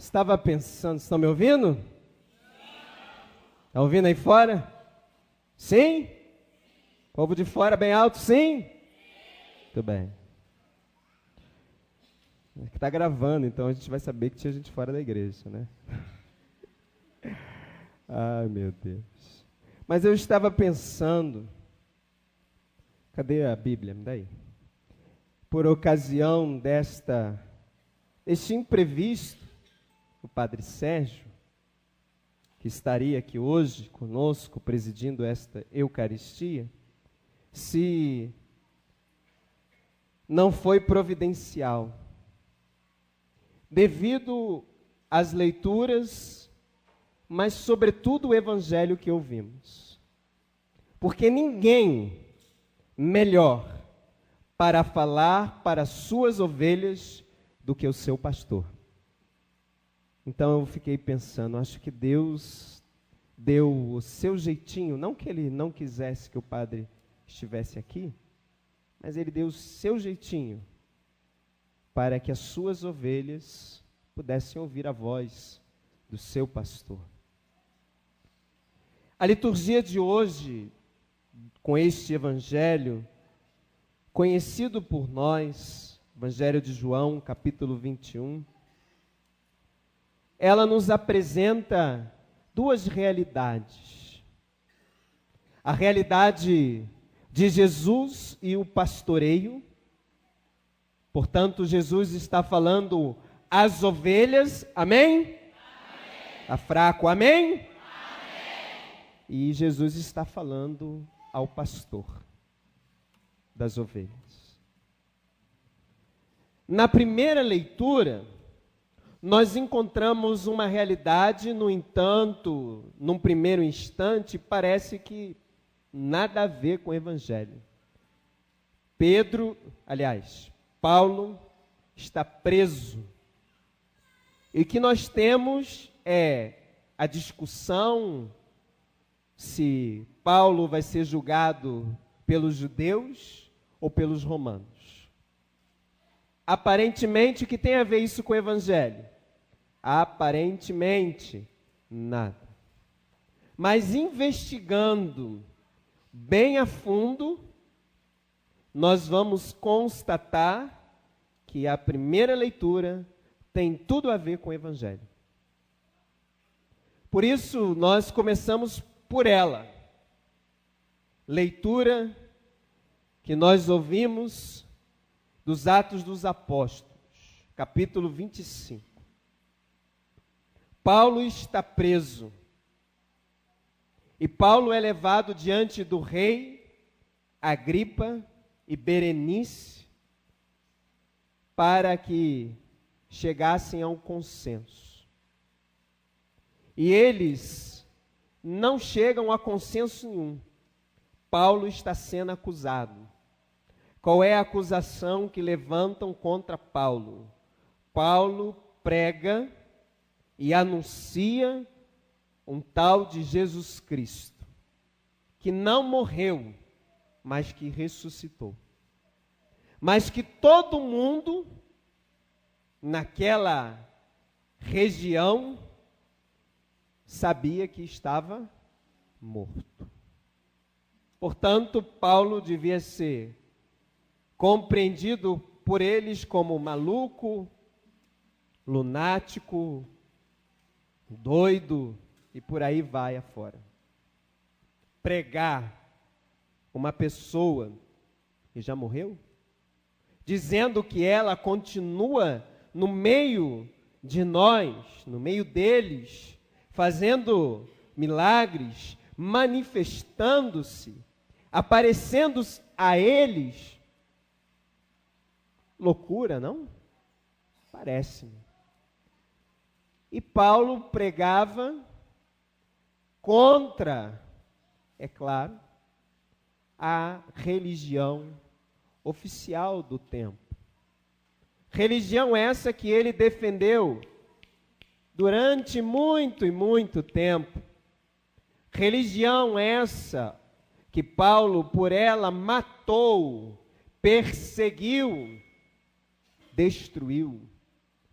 Estava pensando, estão me ouvindo? Está ouvindo aí fora? Sim? Povo de fora bem alto, sim? Muito bem. É que está gravando, então a gente vai saber que tinha gente fora da igreja, né? Ai, meu Deus. Mas eu estava pensando, cadê a Bíblia? Me dá aí. Por ocasião deste imprevisto, o Padre Sérgio, que estaria aqui hoje conosco, presidindo esta Eucaristia, se não foi providencial, devido às leituras, mas sobretudo o Evangelho que ouvimos. Porque ninguém melhor para falar para suas ovelhas do que o seu pastor. Então eu fiquei pensando, acho que Deus deu o seu jeitinho, não que Ele não quisesse que o padre estivesse aqui, mas Ele deu o seu jeitinho para que as suas ovelhas pudessem ouvir a voz do seu pastor. A liturgia de hoje, com este evangelho, conhecido por nós, Evangelho de João, capítulo 21, ela nos apresenta duas realidades. A realidade de Jesus e o pastoreio. Portanto, Jesus está falando às ovelhas, amém? Está fraco, amém? Amém? E Jesus está falando ao pastor das ovelhas. Na primeira leitura, nós encontramos uma realidade, no entanto, num primeiro instante, parece que nada a ver com o Evangelho. Paulo está preso. E o que nós temos é a discussão se Paulo vai ser julgado pelos judeus ou pelos romanos. Aparentemente, o que tem a ver isso com o Evangelho? Aparentemente, nada. Mas investigando bem a fundo, nós vamos constatar que a primeira leitura tem tudo a ver com o Evangelho. Por isso, nós começamos por ela. Leitura que nós ouvimos dos Atos dos Apóstolos, capítulo 25. Paulo está preso. E Paulo é levado diante do rei Agripa e Berenice para que chegassem a um consenso. E eles não chegam a consenso nenhum. Paulo está sendo acusado. Qual é a acusação que levantam contra Paulo? Paulo prega e anuncia um tal de Jesus Cristo, que não morreu, mas que ressuscitou. Mas que todo mundo naquela região sabia que estava morto. Portanto, Paulo devia ser compreendido por eles como maluco, lunático, doido e por aí vai afora. Pregar uma pessoa que já morreu, dizendo que ela continua no meio de nós, no meio deles, fazendo milagres, manifestando-se, aparecendo a eles. Loucura, não? Parece-me. E Paulo pregava contra, é claro, a religião oficial do tempo. Religião essa que ele defendeu durante muito e muito tempo. Religião essa que Paulo, por ela, matou, perseguiu, destruiu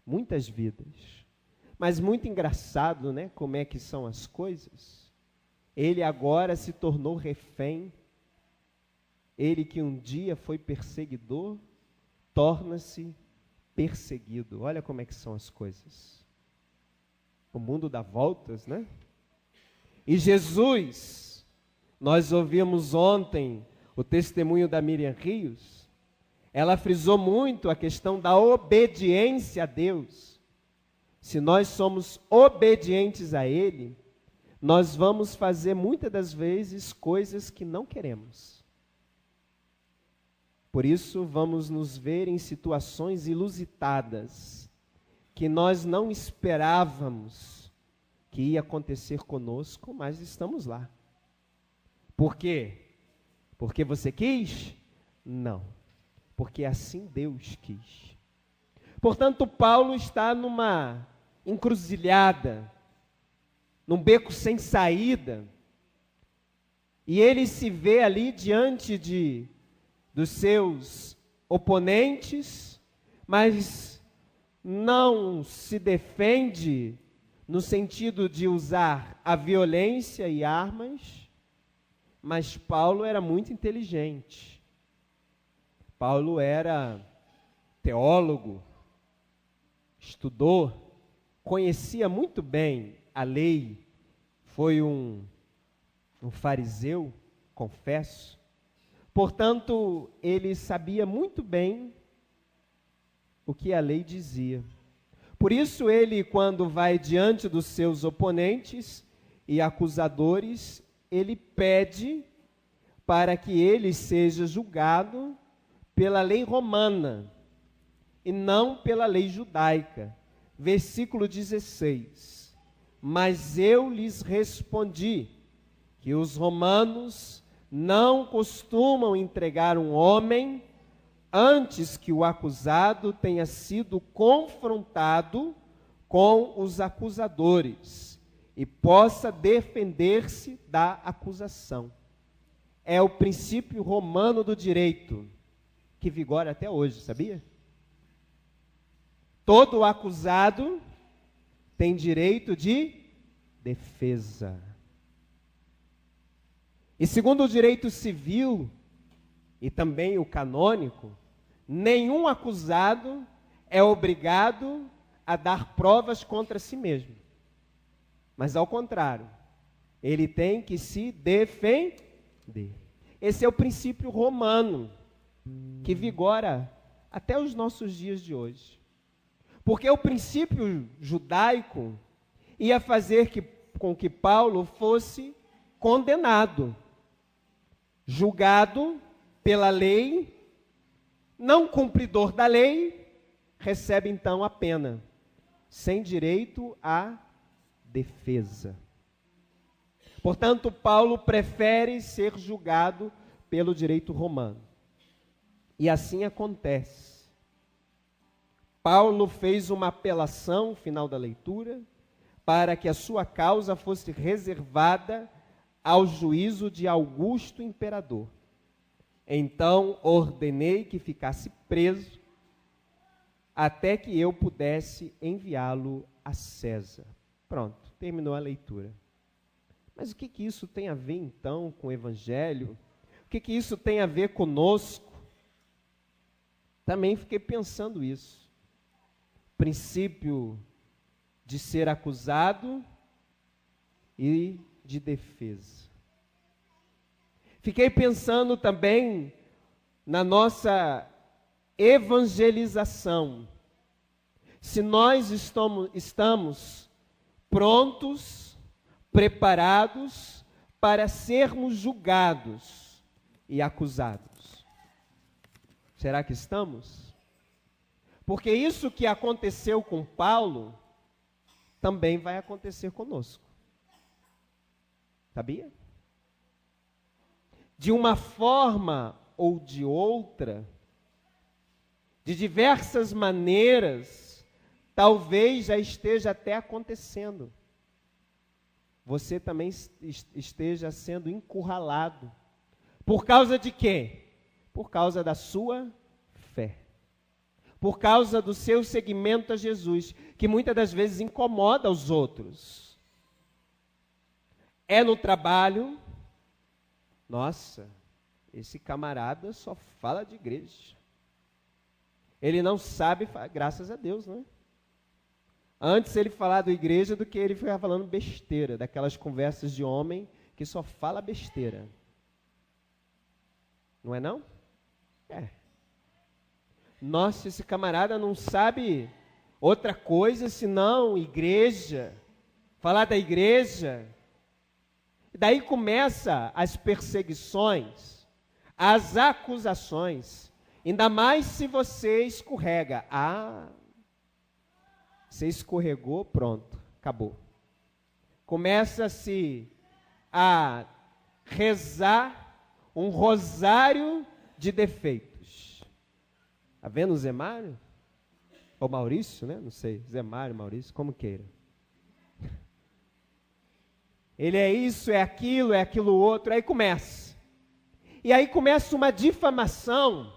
muitas vidas. Mas muito engraçado, né? Como é que são as coisas. Ele agora se tornou refém. Ele que um dia foi perseguidor, torna-se perseguido. Olha como é que são as coisas. O mundo dá voltas, né? E Jesus, nós ouvimos ontem o testemunho da Miriam Rios, ela frisou muito a questão da obediência a Deus. Se nós somos obedientes a Ele, nós vamos fazer muitas das vezes coisas que não queremos. Por isso, vamos nos ver em situações inusitadas, que nós não esperávamos que ia acontecer conosco, mas estamos lá. Por quê? Porque você quis? Não. Porque assim Deus quis. Portanto, Paulo está numa encruzilhada, num beco sem saída, e ele se vê ali diante dos seus oponentes, mas não se defende no sentido de usar a violência e armas, mas Paulo era muito inteligente. Paulo era teólogo, estudou, conhecia muito bem a lei, foi um fariseu, confesso. Portanto, ele sabia muito bem o que a lei dizia. Por isso ele, quando vai diante dos seus oponentes e acusadores, ele pede para que ele seja julgado pela lei romana e não pela lei judaica. Versículo 16. Mas eu lhes respondi que os romanos não costumam entregar um homem antes que o acusado tenha sido confrontado com os acusadores e possa defender-se da acusação. É o princípio romano do direito, que vigora até hoje, sabia? Todo acusado tem direito de defesa. E segundo o direito civil e também o canônico, nenhum acusado é obrigado a dar provas contra si mesmo. Mas ao contrário, ele tem que se defender. Esse é o princípio romano que vigora até os nossos dias de hoje. Porque o princípio judaico ia fazer com que Paulo fosse condenado, julgado pela lei, não cumpridor da lei, recebe então a pena, sem direito à defesa. Portanto, Paulo prefere ser julgado pelo direito romano. E assim acontece. Paulo fez uma apelação, final da leitura, para que a sua causa fosse reservada ao juízo de Augusto imperador. Então ordenei que ficasse preso até que eu pudesse enviá-lo a César. Pronto, terminou a leitura. Mas o que isso tem a ver então com o Evangelho? O que isso tem a ver conosco? Também fiquei pensando isso. Princípio de ser acusado e de defesa. Fiquei pensando também na nossa evangelização. Se nós estamos prontos, preparados para sermos julgados e acusados. Será que estamos? Porque isso que aconteceu com Paulo também vai acontecer conosco. Sabia? De uma forma ou de outra, de diversas maneiras, talvez já esteja até acontecendo. Você também esteja sendo encurralado. Por causa de quê? Por causa da sua fé. por causa do seu seguimento a Jesus, que muitas das vezes incomoda os outros. É no trabalho, nossa, esse camarada só fala de igreja. Ele não sabe, graças a Deus, né? Antes ele falar da igreja do que ele ficar falando besteira, daquelas conversas de homem que só fala besteira. Não é não? É. Nossa, esse camarada não sabe outra coisa senão igreja, falar da igreja. E daí começa as perseguições, as acusações, ainda mais se você escorrega. Você escorregou, pronto, acabou. Começa-se a rezar um rosário de defeitos. Está vendo o Zé Mário? Ou Maurício, né? Não sei, Zé Mário, Maurício, como queira. Ele é isso, é aquilo outro, aí começa. E aí começa uma difamação,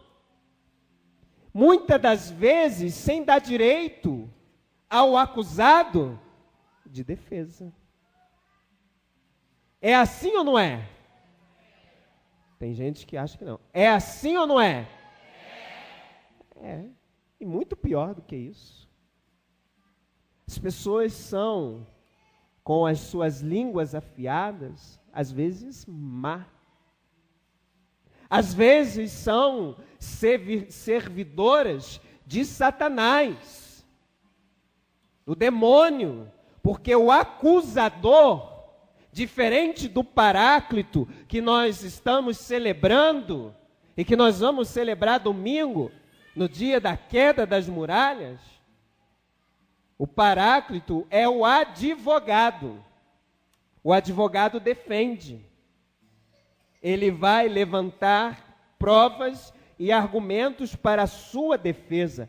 muitas das vezes sem dar direito ao acusado de defesa. É assim ou não é? Tem gente que acha que não. É assim ou não é? É. E muito pior do que isso. As pessoas são, com as suas línguas afiadas, às vezes má. Às vezes são servidoras de Satanás, do demônio, porque o acusador, diferente do Paráclito que nós estamos celebrando e que nós vamos celebrar domingo, no dia da queda das muralhas, o Paráclito é o advogado. O advogado defende. Ele vai levantar provas e argumentos para a sua defesa.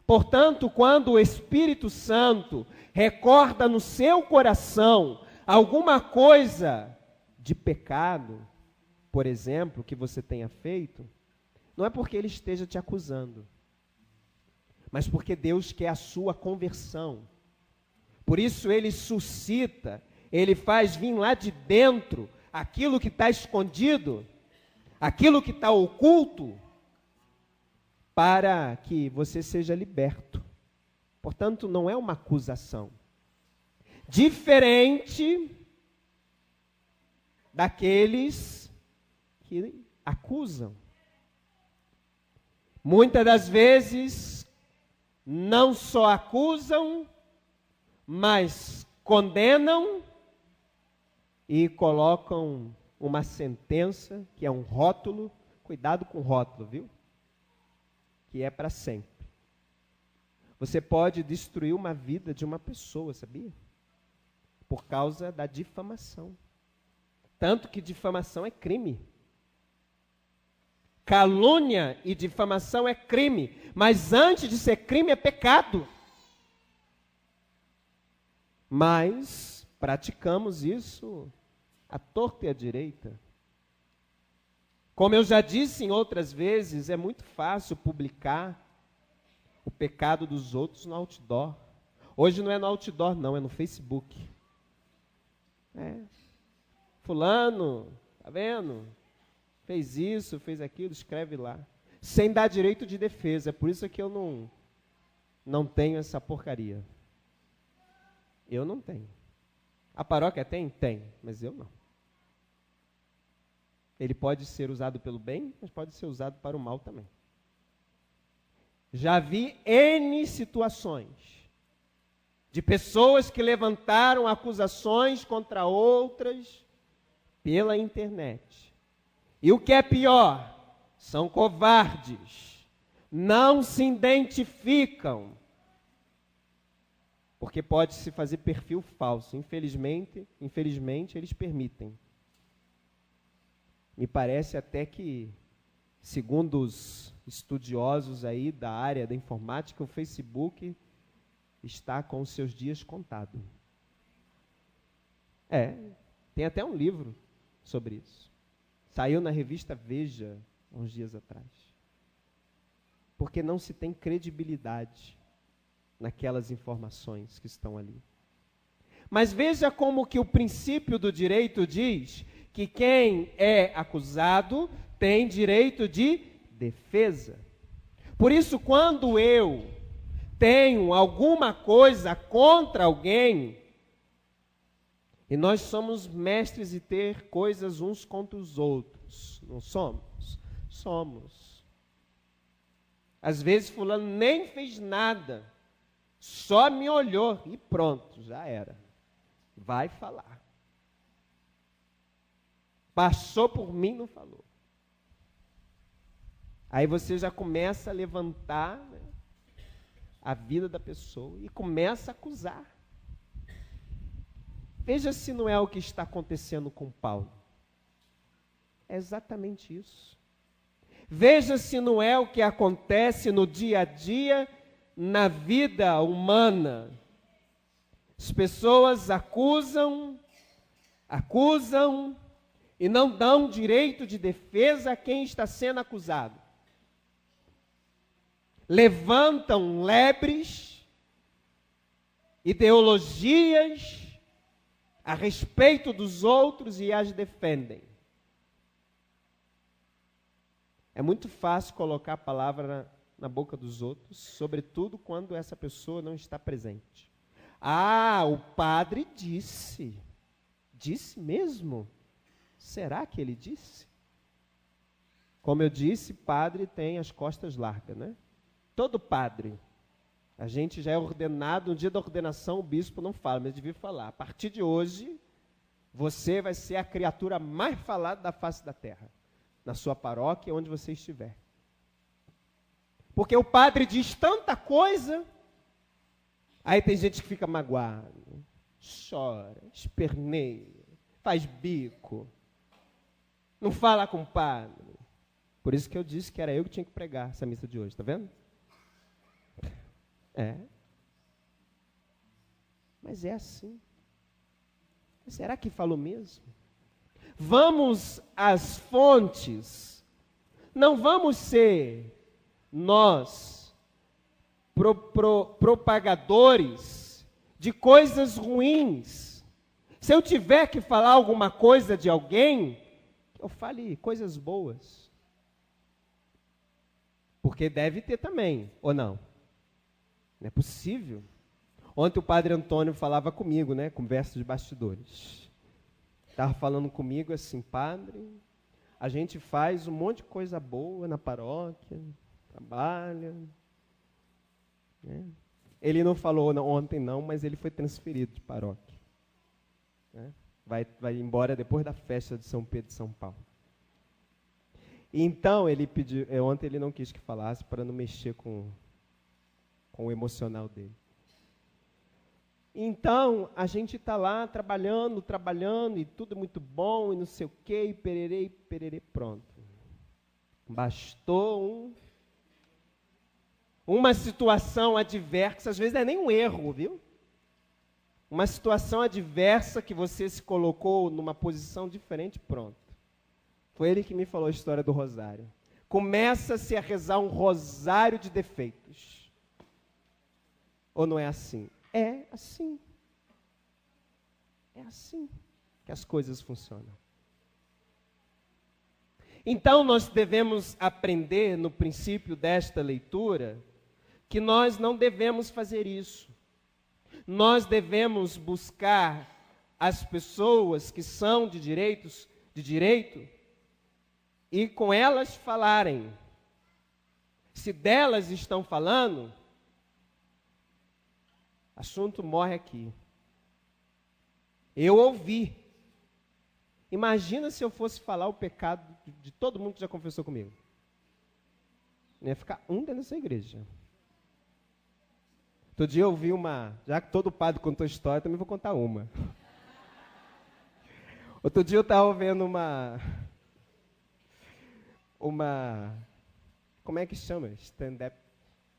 Portanto, quando o Espírito Santo recorda no seu coração alguma coisa de pecado, por exemplo, que você tenha feito, não é porque ele esteja te acusando, mas porque Deus quer a sua conversão. Por isso ele suscita, ele faz vir lá de dentro aquilo que está escondido, aquilo que está oculto, para que você seja liberto. Portanto, não é uma acusação. Diferente daqueles que acusam. Muitas das vezes, não só acusam, mas condenam e colocam uma sentença, que é um rótulo. Cuidado com o rótulo, viu? Que é para sempre. Você pode destruir uma vida de uma pessoa, sabia? Por causa da difamação. Tanto que difamação é crime. Calúnia e difamação é crime, mas antes de ser crime é pecado. Mas praticamos isso à torta e à direita. Como eu já disse em outras vezes, é muito fácil publicar o pecado dos outros no outdoor. Hoje não é no outdoor, não, é no Facebook. Fulano, tá vendo? Fez isso, fez aquilo, escreve lá. Sem dar direito de defesa. É por isso que eu não tenho essa porcaria. Eu não tenho. A paróquia tem? Tem, mas eu não. Ele pode ser usado pelo bem, mas pode ser usado para o mal também. Já vi N situações de pessoas que levantaram acusações contra outras pela internet. E o que é pior, são covardes, não se identificam, porque pode-se fazer perfil falso. Infelizmente eles permitem. Me parece até que, segundo os estudiosos aí da área da informática, o Facebook está com os seus dias contados. Tem até um livro sobre isso. Saiu na revista Veja, uns dias atrás. Porque não se tem credibilidade naquelas informações que estão ali. Mas veja como que o princípio do direito diz que quem é acusado tem direito de defesa. Por isso, quando eu tenho alguma coisa contra alguém, e nós somos mestres em ter coisas uns contra os outros, não somos? Somos. Às vezes fulano nem fez nada, só me olhou e pronto, já era. Vai falar. Passou por mim, não falou. Aí você já começa a levantar, né, a vida da pessoa e começa a acusar. Veja se não é o que está acontecendo com Paulo. É exatamente isso. Veja se não é o que acontece no dia a dia, na vida humana. As pessoas acusam e não dão direito de defesa a quem está sendo acusado. Levantam lebres, ideologias a respeito dos outros e as defendem. É muito fácil colocar a palavra na boca dos outros, sobretudo quando essa pessoa não está presente. Ah, o padre disse. Disse mesmo? Será que ele disse? Como eu disse, padre tem as costas largas, né? Todo padre. A gente já é ordenado, no dia da ordenação o bispo não fala, mas devia falar. A partir de hoje, você vai ser a criatura mais falada da face da terra, na sua paróquia, onde você estiver. Porque o padre diz tanta coisa, aí tem gente que fica magoado, chora, esperneia, faz bico, não fala com o padre. Por isso que eu disse que era eu que tinha que pregar essa missa de hoje, tá vendo? É. Mas é assim. Será que falou mesmo? Vamos às fontes. Não vamos ser nós propagadores de coisas ruins. Se eu tiver que falar alguma coisa de alguém, eu fale coisas boas. Porque deve ter também, ou não? Não é possível. Ontem o padre Antônio falava comigo, né? Conversa de bastidores. Estava falando comigo assim, padre, a gente faz um monte de coisa boa na paróquia, trabalha. Né? Ele não falou ontem não, mas ele foi transferido de paróquia. Né? Vai embora depois da festa de São Pedro e São Paulo. Então, ele pediu, ontem ele não quis que falasse para não mexer com o emocional dele. Então, a gente está lá trabalhando, e tudo muito bom, e não sei o quê, e pererê, pronto. Bastou uma situação adversa, às vezes não é nem um erro, viu? Uma situação adversa que você se colocou numa posição diferente, pronto. Foi ele que me falou a história do rosário. Começa-se a rezar um rosário de defeitos. Ou não é assim? É assim. É assim que as coisas funcionam. Então, nós devemos aprender, no princípio desta leitura, que nós não devemos fazer isso. Nós devemos buscar as pessoas que são de direito, e com elas falarem. Se delas estão falando, assunto morre aqui. Eu ouvi. Imagina se eu fosse falar o pecado de todo mundo que já confessou comigo. Não ia ficar um dentro dessa igreja. Outro dia eu ouvi já que todo padre contou história, eu também vou contar uma. Outro dia eu estava vendo uma, como é que chama? Stand-up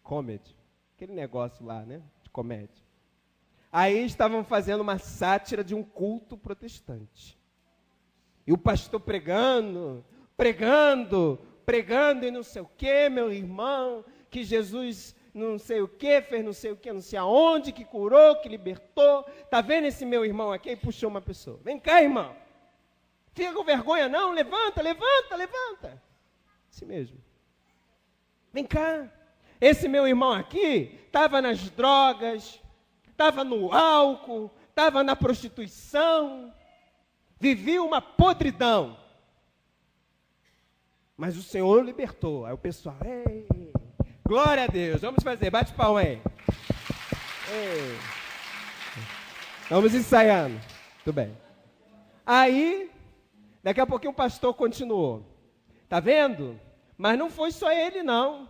comedy. Aquele negócio lá, né? De comédia. Aí estavam fazendo uma sátira de um culto protestante. E o pastor pregando, e não sei o quê, meu irmão, que Jesus não sei o que, fez não sei o que, não sei aonde, que curou, que libertou. Está vendo esse meu irmão aqui? E puxou uma pessoa. Vem cá, irmão. Fica com vergonha não, levanta, levanta, levanta. Assim mesmo. Vem cá. Esse meu irmão aqui estava nas drogas, estava no álcool, estava na prostituição, vivia uma podridão. Mas o Senhor o libertou. Aí o pessoal, ei, glória a Deus, vamos fazer, bate palma aí. Ei. Vamos ensaiando. Tudo bem. Aí, daqui a pouquinho o pastor continuou. Tá vendo? Mas não foi só ele não,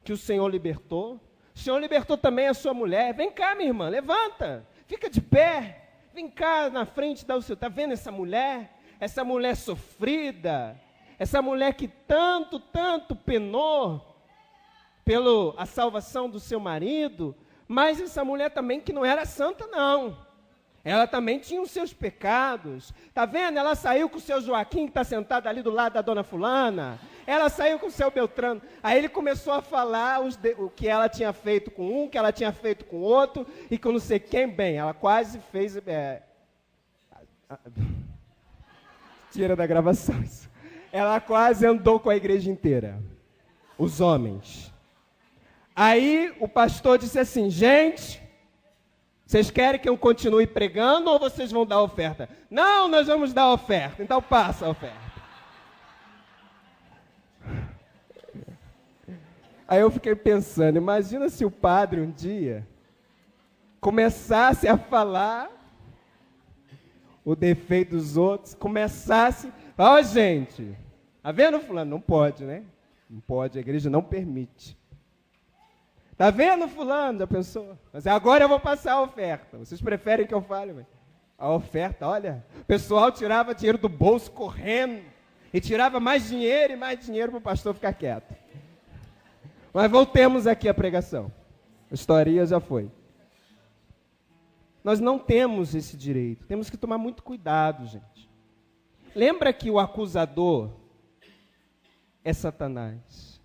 que o Senhor libertou. O Senhor libertou também a sua mulher. Vem cá, minha irmã, levanta. Fica de pé. Vem cá na frente, dá o seu. Tá vendo essa mulher? Essa mulher sofrida. Essa mulher que tanto penou pela salvação do seu marido. Mas essa mulher também que não era santa, não. Ela também tinha os seus pecados. Tá vendo? Ela saiu com o seu Joaquim, que está sentado ali do lado da dona fulana. Ela saiu com o seu Beltrano. Aí ele começou a falar o que ela tinha feito com um, que ela tinha feito com outro, e com não sei quem. Bem, ela quase fez... Tira da gravação isso. Ela quase andou com a igreja inteira. Os homens. Aí o pastor disse assim, gente... Vocês querem que eu continue pregando ou vocês vão dar oferta? Não, nós vamos dar oferta. Então passa a oferta. Aí eu fiquei pensando, imagina se o padre um dia começasse a falar o defeito dos outros, começasse... Ó, gente, tá vendo fulano? Não pode, né? Não pode, a igreja não permite. Tá vendo fulano? Já pensou? Mas agora eu vou passar a oferta. Vocês preferem que eu fale? Mas a oferta, olha, o pessoal tirava dinheiro do bolso correndo e tirava mais dinheiro para o pastor ficar quieto. Mas voltemos aqui à pregação. A história já foi. Nós não temos esse direito. Temos que tomar muito cuidado, gente. Lembra que o acusador é Satanás.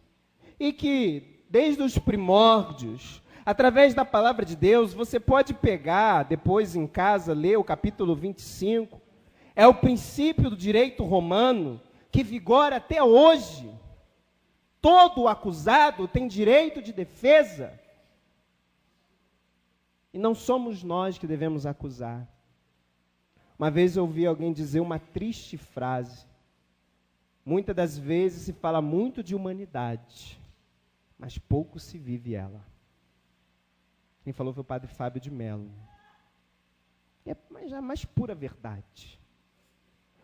E que desde os primórdios, através da palavra de Deus, você pode pegar, depois em casa, ler o capítulo 25, é o princípio do direito romano que vigora até hoje. Todo acusado tem direito de defesa. E não somos nós que devemos acusar. Uma vez eu ouvi alguém dizer uma triste frase. Muitas das vezes se fala muito de humanidade, mas pouco se vive ela. Quem falou foi o padre Fábio de Mello. É a mais pura verdade.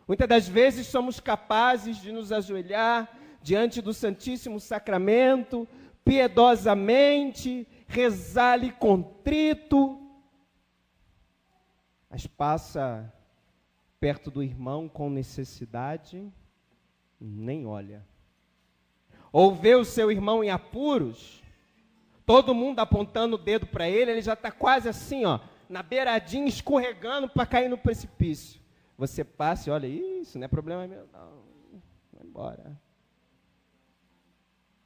Muitas das vezes somos capazes de nos ajoelhar diante do Santíssimo Sacramento, piedosamente, rezar-lhe contrito, mas passa perto do irmão com necessidade, nem olha. Ou vê o seu irmão em apuros, todo mundo apontando o dedo para ele, ele já está quase assim, ó, na beiradinha, escorregando para cair no precipício. Você passa e olha, isso não é problema meu, não, vai embora.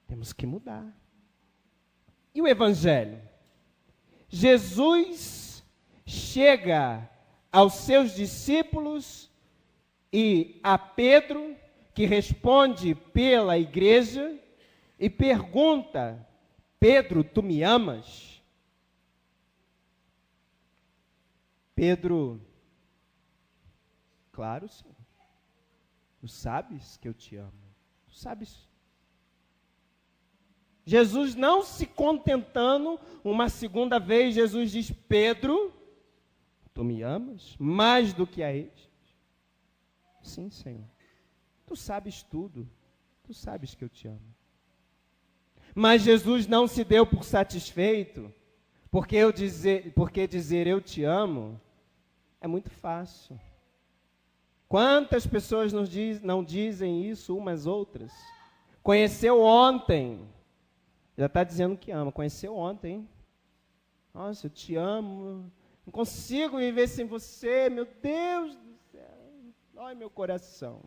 Temos que mudar. E o Evangelho? Jesus chega aos seus discípulos e a Pedro, que responde pela igreja, e pergunta, Pedro, tu me amas? Pedro, claro, Senhor. Tu sabes que eu te amo. Tu sabes. Jesus não se contentando, uma segunda vez, Jesus diz, Pedro, tu me amas mais do que a estes? Sim, Senhor. Tu sabes tudo, tu sabes que eu te amo. Mas Jesus não se deu por satisfeito, porque dizer eu te amo é muito fácil. Quantas pessoas não dizem isso umas outras? Conheceu ontem, já está dizendo que ama, conheceu ontem, hein? Nossa, eu te amo, não consigo viver sem você, meu Deus do céu, dói meu coração.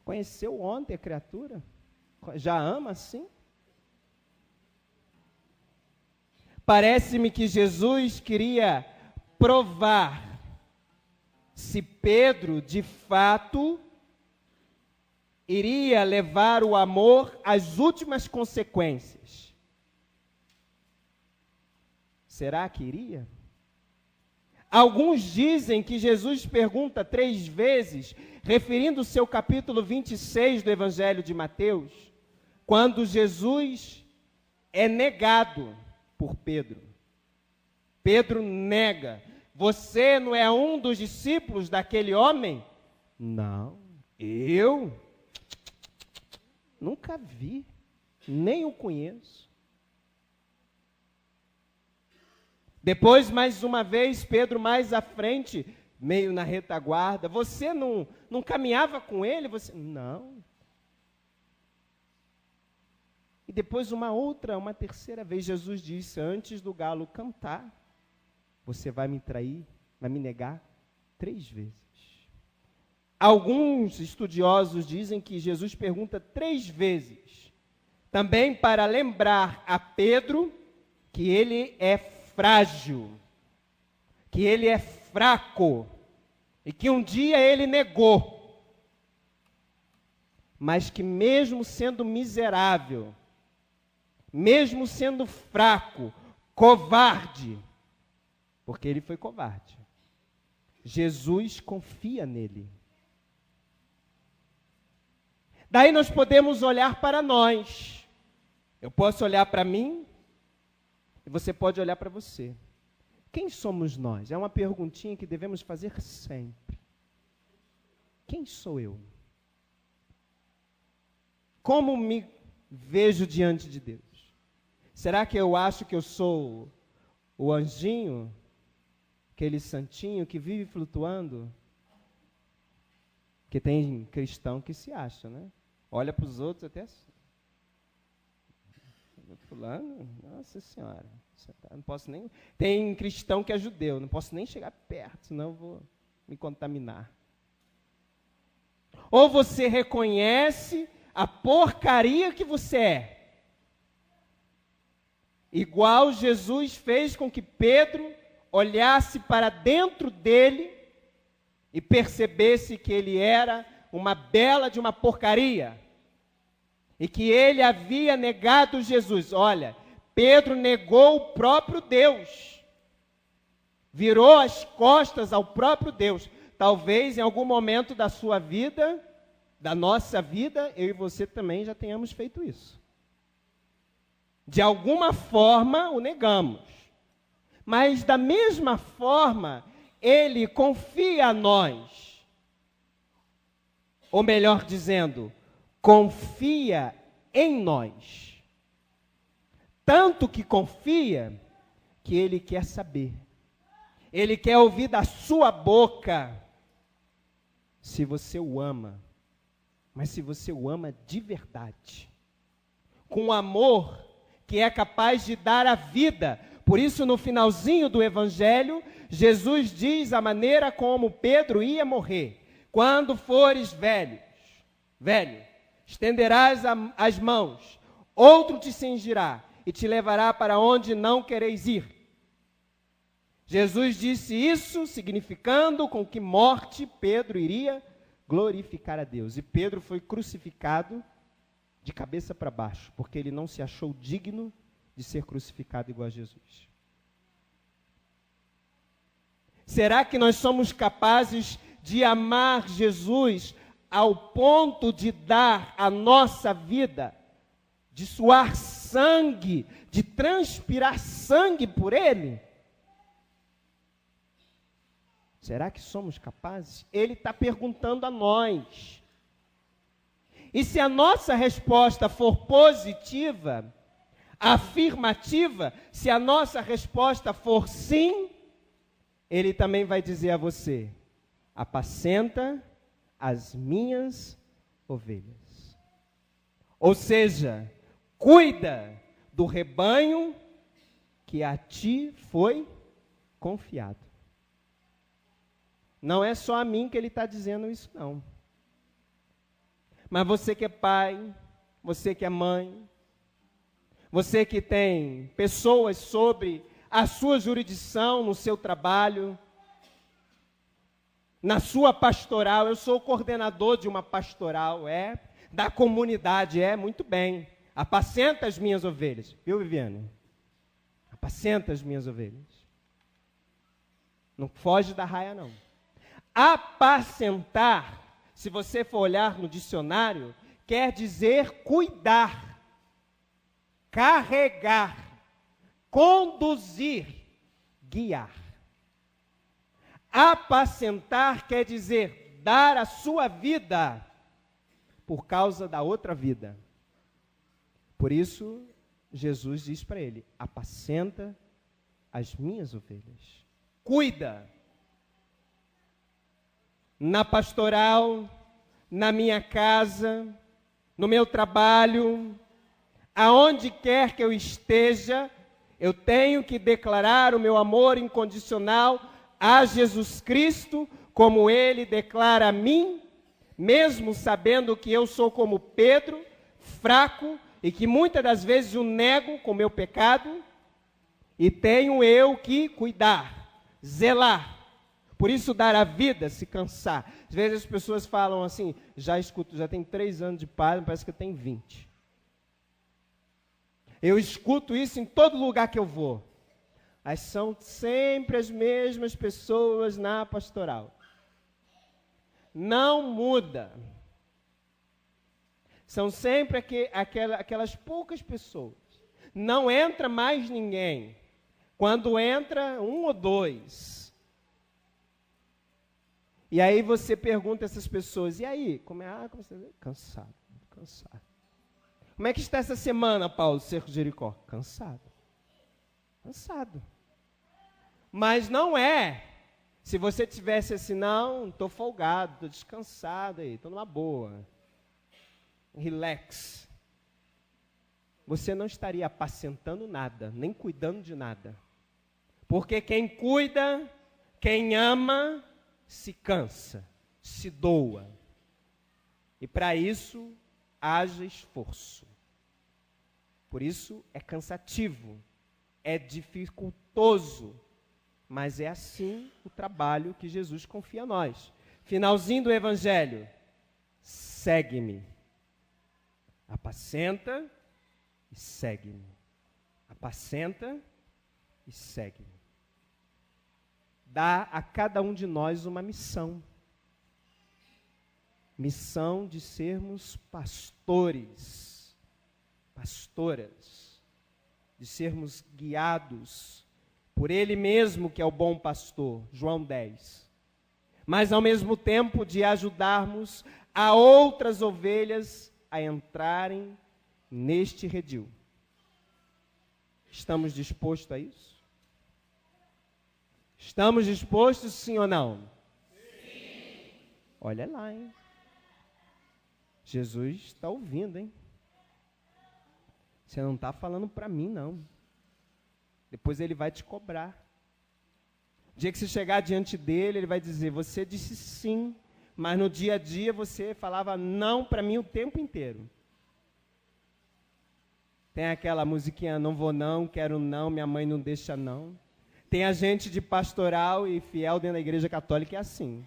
Conheceu ontem a criatura? Já ama assim? Parece-me que Jesus queria provar se Pedro, de fato, iria levar o amor às últimas consequências. Será que iria? Alguns dizem que Jesus pergunta 3 vezes, referindo-se ao capítulo 26 do Evangelho de Mateus, quando Jesus é negado por Pedro. Pedro nega: você não é um dos discípulos daquele homem? Não, eu nunca vi, nem o conheço. Depois, mais uma vez, Pedro mais à frente, meio na retaguarda: você não caminhava com ele? Você, não. E depois uma terceira vez, Jesus disse: antes do galo cantar, você vai me trair, vai me negar 3 vezes. Alguns estudiosos dizem que Jesus pergunta 3 vezes, também para lembrar a Pedro que ele é frágil, que ele é fraco, e que um dia ele negou, mas que mesmo sendo miserável, mesmo sendo fraco, covarde, porque ele foi covarde, Jesus confia nele. Daí nós podemos olhar para nós. Eu posso olhar para mim e você pode olhar para você. Quem somos nós? É uma perguntinha que devemos fazer sempre. Quem sou eu? Como me vejo diante de Deus? Será que eu acho que eu sou o anjinho, aquele santinho que vive flutuando? Porque tem cristão que se acha, né? Olha para os outros até assim. Fulano, nossa senhora, não posso nem... Tem cristão que é judeu, não posso nem chegar perto, senão eu vou me contaminar. Ou você reconhece a porcaria que você é, igual Jesus fez com que Pedro olhasse para dentro dele e percebesse que ele era uma bela de uma porcaria, e que ele havia negado Jesus. Olha, Pedro negou o próprio Deus, virou as costas ao próprio Deus. Talvez em algum momento da sua vida, da nossa vida, eu e você também já tenhamos feito isso. De alguma forma o negamos, mas da mesma forma ele confia a nós, ou melhor dizendo, confia em nós. Tanto que confia que ele quer saber, ele quer ouvir da sua boca se você o ama, mas se você o ama de verdade, com amor que é capaz de dar a vida. Por isso, no finalzinho do Evangelho, Jesus diz a maneira como Pedro ia morrer: quando fores velho, estenderás as mãos, outro te cingirá e te levará para onde não quereis ir. Jesus disse isso, significando com que morte Pedro iria glorificar a Deus. E Pedro foi crucificado de cabeça para baixo, porque ele não se achou digno de ser crucificado igual a Jesus. Será que nós somos capazes de amar Jesus ao ponto de dar a nossa vida, de suar sangue, de transpirar sangue por Ele? Será que somos capazes? Ele está perguntando a nós. E se a nossa resposta for positiva, afirmativa, se a nossa resposta for sim, Ele também vai dizer a você: apacenta as minhas ovelhas. Ou seja, cuida do rebanho que a ti foi confiado. Não é só a mim que ele está dizendo isso, não. Mas você que é pai, você que é mãe, você que tem pessoas sobre a sua jurisdição, no seu trabalho, na sua pastoral. Eu sou coordenador de uma pastoral, da comunidade, muito bem. Apacenta as minhas ovelhas, viu, Viviane? Apacenta as minhas ovelhas. Não foge da raia, não. Apacentar, se você for olhar no dicionário, quer dizer cuidar, carregar, conduzir, guiar. Apacentar quer dizer dar a sua vida por causa da outra vida. Por isso, Jesus diz para ele: apacenta as minhas ovelhas. Cuida. Na pastoral, na minha casa, no meu trabalho, aonde quer que eu esteja, eu tenho que declarar o meu amor incondicional a Jesus Cristo, como Ele declara a mim, mesmo sabendo que eu sou como Pedro, fraco, e que muitas das vezes o nego com meu pecado, e tenho eu que cuidar, zelar. Por isso dar a vida, se cansar. Às vezes as pessoas falam assim, já tem 3 anos de padre, parece que eu tenho 20. Eu escuto isso em todo lugar que eu vou. Mas são sempre as mesmas pessoas na pastoral. Não muda. São sempre aquelas poucas pessoas. Não entra mais ninguém. Quando entra, 1 ou 2. E aí você pergunta a essas pessoas, e aí? Como você está? Cansado. Como é que está essa semana, Paulo, Cerco de Jericó? Cansado. Mas não é. Se você tivesse assim, não, estou folgado, estou descansado aí, estou numa boa. Relax. Você não estaria apacentando nada, nem cuidando de nada. Porque quem cuida, quem ama, se cansa, se doa. E para isso, haja esforço. Por isso, é cansativo, é dificultoso, mas é assim o trabalho que Jesus confia a nós. Finalzinho do Evangelho, segue-me. Apacenta e segue-me. Apacenta e segue-me. Dá a cada um de nós uma missão. Missão de sermos pastores, pastoras, de sermos guiados por Ele mesmo, que é o bom pastor, João 10. Mas, ao mesmo tempo, de ajudarmos a outras ovelhas a entrarem neste redil. Estamos dispostos a isso? Estamos dispostos, sim ou não? Sim. Olha lá, hein? Jesus está ouvindo, hein? Você não está falando para mim, não. Depois ele vai te cobrar. O dia que você chegar diante dele, ele vai dizer, você disse sim, mas no dia a dia você falava não para mim o tempo inteiro. Tem aquela musiquinha, não vou não, quero não, minha mãe não deixa não. Tem a gente de pastoral e fiel dentro da igreja católica que é assim.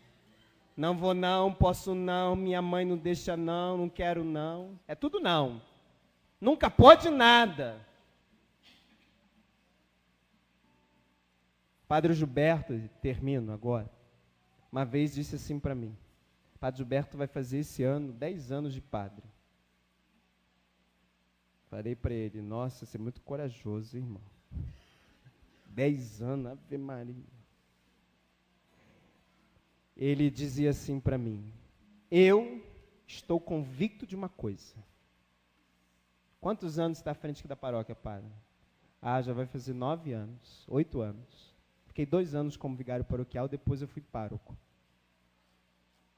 Não vou não, posso não, minha mãe não deixa não, não quero não. É tudo não. Nunca pode nada. Padre Gilberto, termino agora, uma vez disse assim para mim, Padre Gilberto vai fazer esse ano 10 anos de padre. Falei para ele, nossa, você é muito corajoso, irmão. 10 anos, Ave Maria. Ele dizia assim para mim, eu estou convicto de uma coisa. Quantos anos está à frente aqui da paróquia, padre? Já vai fazer 9 anos, 8 anos. Fiquei 2 anos como vigário paroquial, depois eu fui pároco.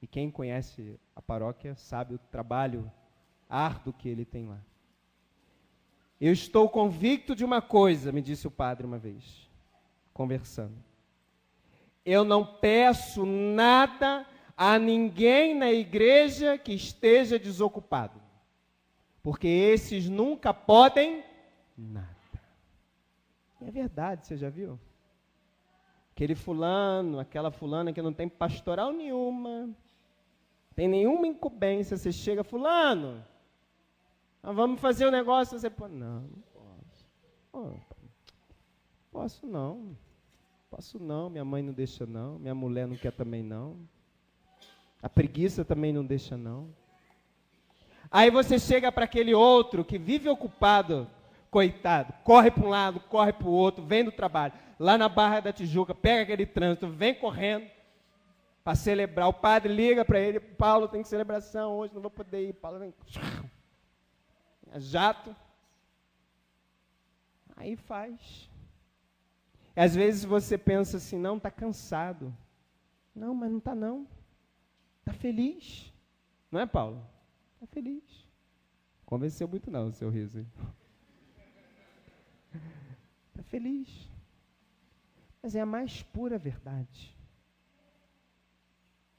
E quem conhece a paróquia sabe o trabalho árduo que ele tem lá. Eu estou convicto de uma coisa, me disse o padre uma vez, conversando. Eu não peço nada a ninguém na igreja que esteja desocupado. porque esses nunca podem nada. E é verdade, você já viu? Aquele fulano, aquela fulana que não tem pastoral nenhuma, tem nenhuma incumbência, você chega, fulano, nós vamos fazer um negócio, você pô, não posso. Posso não, minha mãe não deixa não, minha mulher não quer também não, a preguiça também não deixa não. Aí você chega para aquele outro que vive ocupado, coitado, corre para um lado, corre para o outro, vem do trabalho, lá na Barra da Tijuca, pega aquele trânsito, vem correndo para celebrar. O padre liga para ele, Paulo, tem celebração hoje, não vou poder ir. Paulo vem, jato. Aí faz. E às vezes você pensa assim, não, está cansado. Não, mas não está não. Está feliz. Não é, Paulo? Está feliz. Convenceu muito não o seu riso. Está feliz. Mas é a mais pura verdade.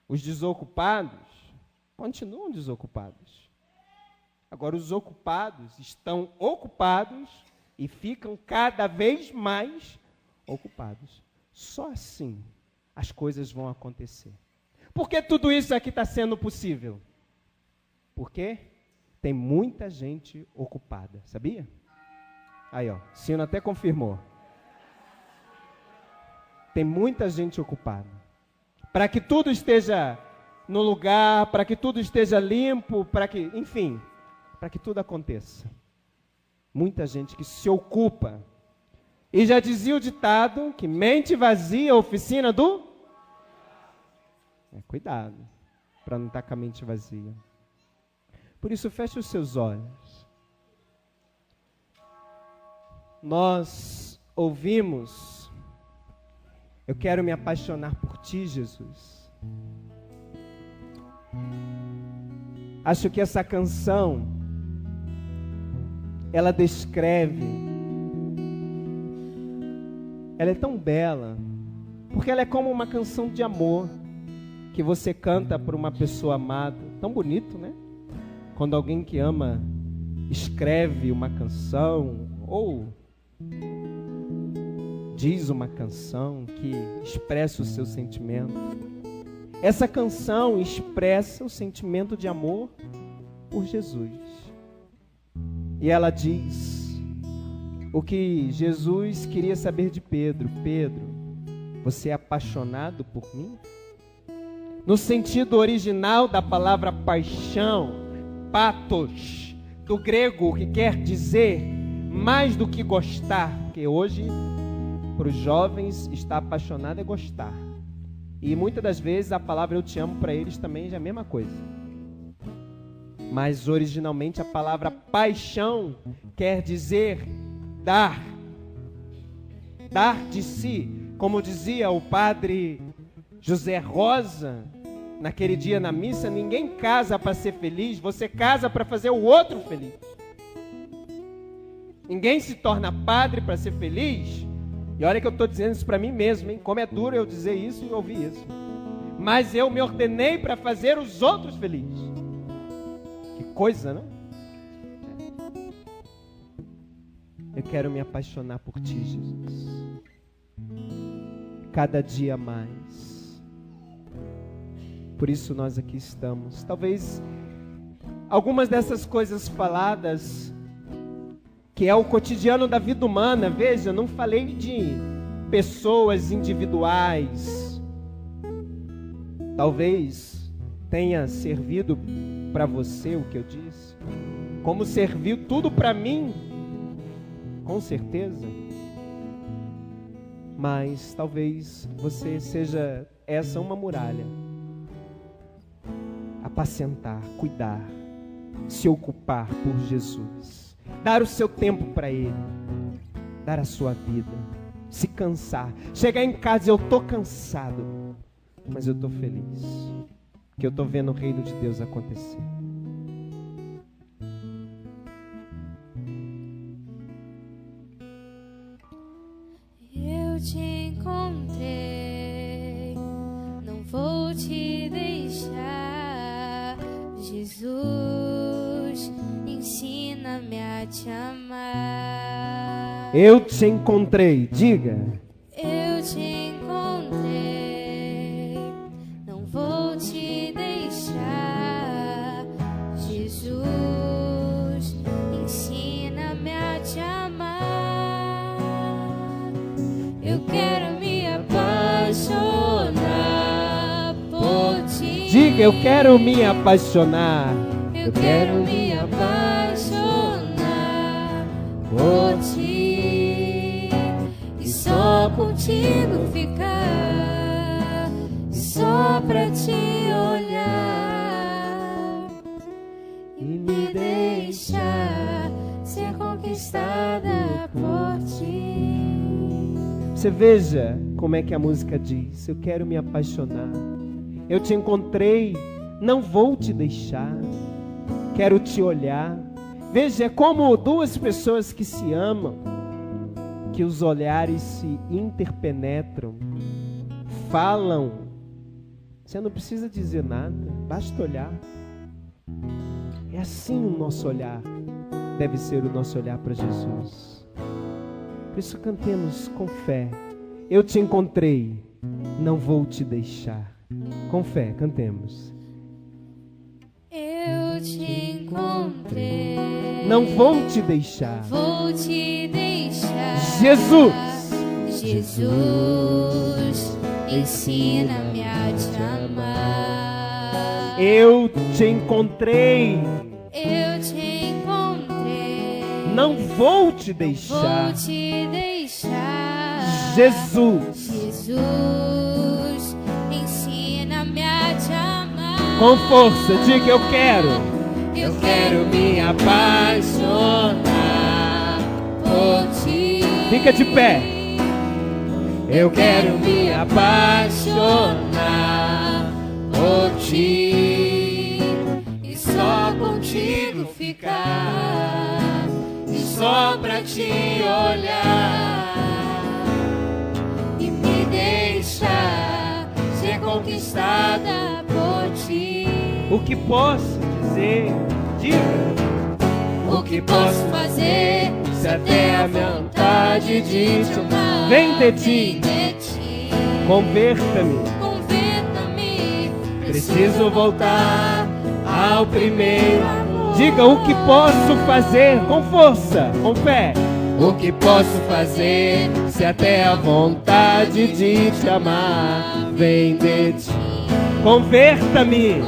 Os desocupados continuam desocupados. Agora os ocupados estão ocupados e ficam cada vez mais ocupados. Só assim as coisas vão acontecer. Por que tudo isso aqui está sendo possível? Porque tem muita gente ocupada, sabia? Aí, ó, o sino até confirmou. Tem muita gente ocupada. Para que tudo esteja no lugar, para que tudo esteja limpo, para que, enfim, para que tudo aconteça. Muita gente que se ocupa. E já dizia o ditado que mente vazia, oficina do... Cuidado, para não estar com a mente vazia. Por isso, feche os seus olhos. Nós ouvimos, eu quero me apaixonar por Ti, Jesus. Acho que essa canção, ela descreve, ela é tão bela, porque ela é como uma canção de amor, que você canta para uma pessoa amada. Tão bonito, né? Quando alguém que ama escreve uma canção, ou diz uma canção que expressa o seu sentimento. Essa canção expressa o sentimento de amor por Jesus. E ela diz o que Jesus queria saber de Pedro. Pedro, você é apaixonado por mim? No sentido original da palavra paixão, pathos, do grego, que quer dizer mais do que gostar, porque hoje, para os jovens, estar apaixonado é gostar. E muitas das vezes a palavra eu te amo para eles também é a mesma coisa. Mas originalmente a palavra paixão quer dizer dar. Dar de si. Como dizia o padre José Rosa, naquele dia na missa, ninguém casa para ser feliz, você casa para fazer o outro feliz. Ninguém se torna padre para ser feliz. E olha que eu estou dizendo isso para mim mesmo, hein? Como é duro eu dizer isso e ouvir isso. Mas eu me ordenei para fazer os outros felizes. Que coisa, não? Eu quero me apaixonar por Ti, Jesus. Cada dia mais. Por isso nós aqui estamos. Talvez algumas dessas coisas faladas, que é o cotidiano da vida humana. Veja, não falei de pessoas individuais. Talvez tenha servido para você o que eu disse, como serviu tudo para mim, com certeza. Mas talvez você seja essa uma muralha. Apacentar, cuidar, se ocupar por Jesus. Dar o seu tempo para Ele, dar a sua vida, se cansar, chegar em casa e dizer, eu estou cansado, mas eu estou feliz, que eu estou vendo o reino de Deus acontecer. Eu te encontrei, não vou te deixar, Jesus, ensina. te amar. Eu te encontrei, diga. Eu te encontrei, não vou te deixar. Jesus, ensina-me a te amar. Eu quero me apaixonar por ti. Diga, eu quero me apaixonar. Eu quero me apaixonar por ti e só contigo ficar, e só pra te olhar e me deixar ser conquistada por ti. Você veja como é que a música diz. Eu quero me apaixonar. Eu te encontrei, não vou te deixar. Quero te olhar. Veja, é como duas pessoas que se amam, que os olhares se interpenetram, falam. Você não precisa dizer nada, basta olhar. É assim o nosso olhar, deve ser o nosso olhar para Jesus. Por isso cantemos com fé. Eu te encontrei, não vou te deixar. Com fé, cantemos. Eu te encontrei, Não vou te deixar. vou te deixar. Jesus, Jesus, ensina-me a te amar. eu te encontrei, Eu te encontrei, não vou te vou deixar. te deixar. Jesus, Jesus, ensina-me a te amar. com força, diga eu quero. Eu quero me apaixonar por ti. Fica de pé. Eu quero me apaixonar por ti e só contigo ficar, e só pra te olhar e me deixar ser conquistada por ti. O que posso dizer? Diga. O que posso fazer se até a vontade de te amar Vem de ti. vem de ti. Converta-me. Converta-me, Preciso voltar ao primeiro amor. Diga o que posso fazer com força, com fé. O que posso fazer se até a vontade de te amar vem de ti. Converta-me,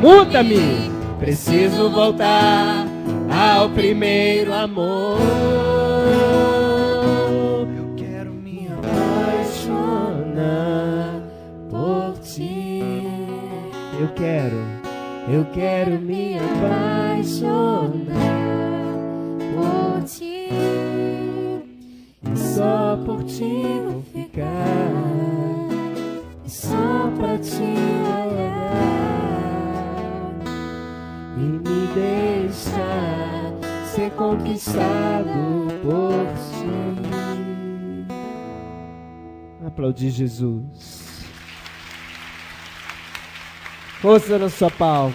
muda-me. Preciso voltar ao primeiro amor. Eu quero me apaixonar por ti. Eu quero me apaixonar por ti e só por ti vou ficar, e só pra te olhar e me deixar ser conquistado por ti. Aplaudir Jesus. Força na sua palma.